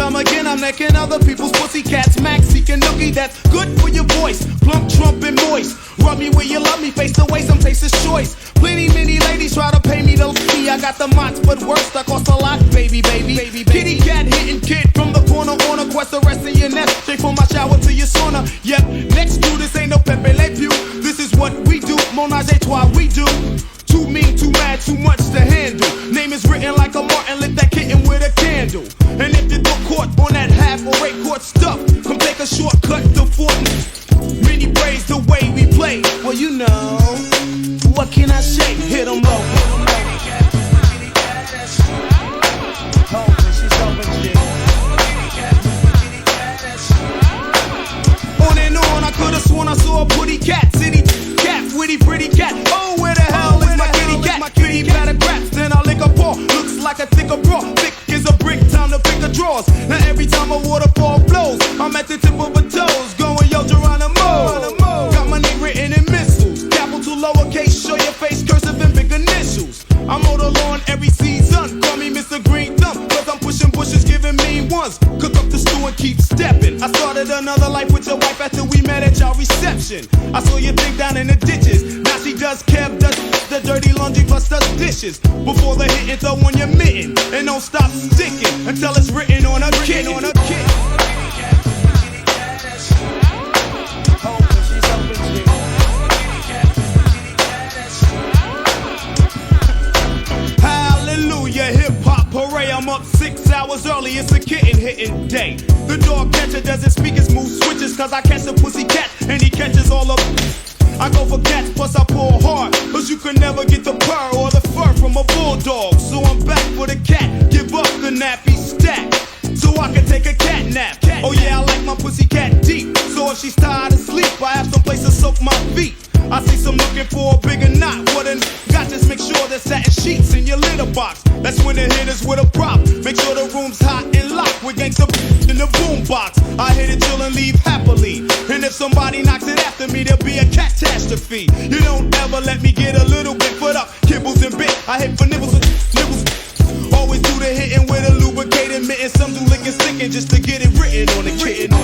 Come again, I'm necking other people's pussycats. Max seeking nookie that's good for your voice. Plump, trump, and moist. Rub me where you love me, face the way some taste is choice. Plenty, many ladies try to pay me to me. I got the mots, but worse, that cost a lot, baby. Kitty cat hitting kid from the corner on a quest, the rest of your nest. Straight from my shower to your sauna. Yep, next to this ain't no Pepe Le Pew. This is what we do, Monage a trois, we do. Too mean, too mad, too much to handle. Name is written like a Martin, lit that kitten with a candle. And if you get caught on that half or rate court stuff, come take a shortcut to Fortin. Many praise the way we play. Well, you know, what can I say? Hit 'em low. On and on, I could've sworn I saw a putty cat. City cat, witty, pretty cat. Oh, where the hell is my kitty cat? Kitty batter craps, then I lick a paw. Looks like a thicker bra. Thick is a brick, time to pick a drawers. Now every time a waterfall flows, I'm at the tip of her toes, going yo Geronimo. Got my name written in missiles, capital lowercase, show your face, cursive and big initials. I mow the lawn every season, call me Mr. Green Thumb, cause I'm pushing bushes, giving mean ones. Cook up the stew and keep stepping. I started another life with your wife after we met at y'all reception. I saw your thing down in the ditches. Now she does Kev, does the dirty laundry plus does dishes. Before the hitting, throw on your mitten and don't stop sticking until it's written on a kitten. Hallelujah, hip hop hooray! I'm up 6 hours early. It's a kitten hitting day. The dog catcher doesn't speak his smooth switches, cause I catch the pussy cat and he catches all of. I go for cats, plus I pull hard, cause you can never get the purr or the fur from a bulldog. So I'm back for the cat, give up the nappy stack, so I can take a cat nap. Oh yeah, I like my pussy cat deep, so if she's tired of sleep, I have some place to soak my feet. I see some looking for a bigger knot. What a got, just make sure there's satin sheets in your litter box. That's when the hitters with a prop. Make sure the room's hot and locked with gangsta in the boom box. I hit it chill and leave happily. And if somebody knocks it after me, there'll be a catastrophe. You don't ever let me get a little bit put up. Kibbles and bit, I hit for nibbles and nibbles. Always do the hitting with a lubricated mitten. Some do licking sticking just to get it written on the kitten.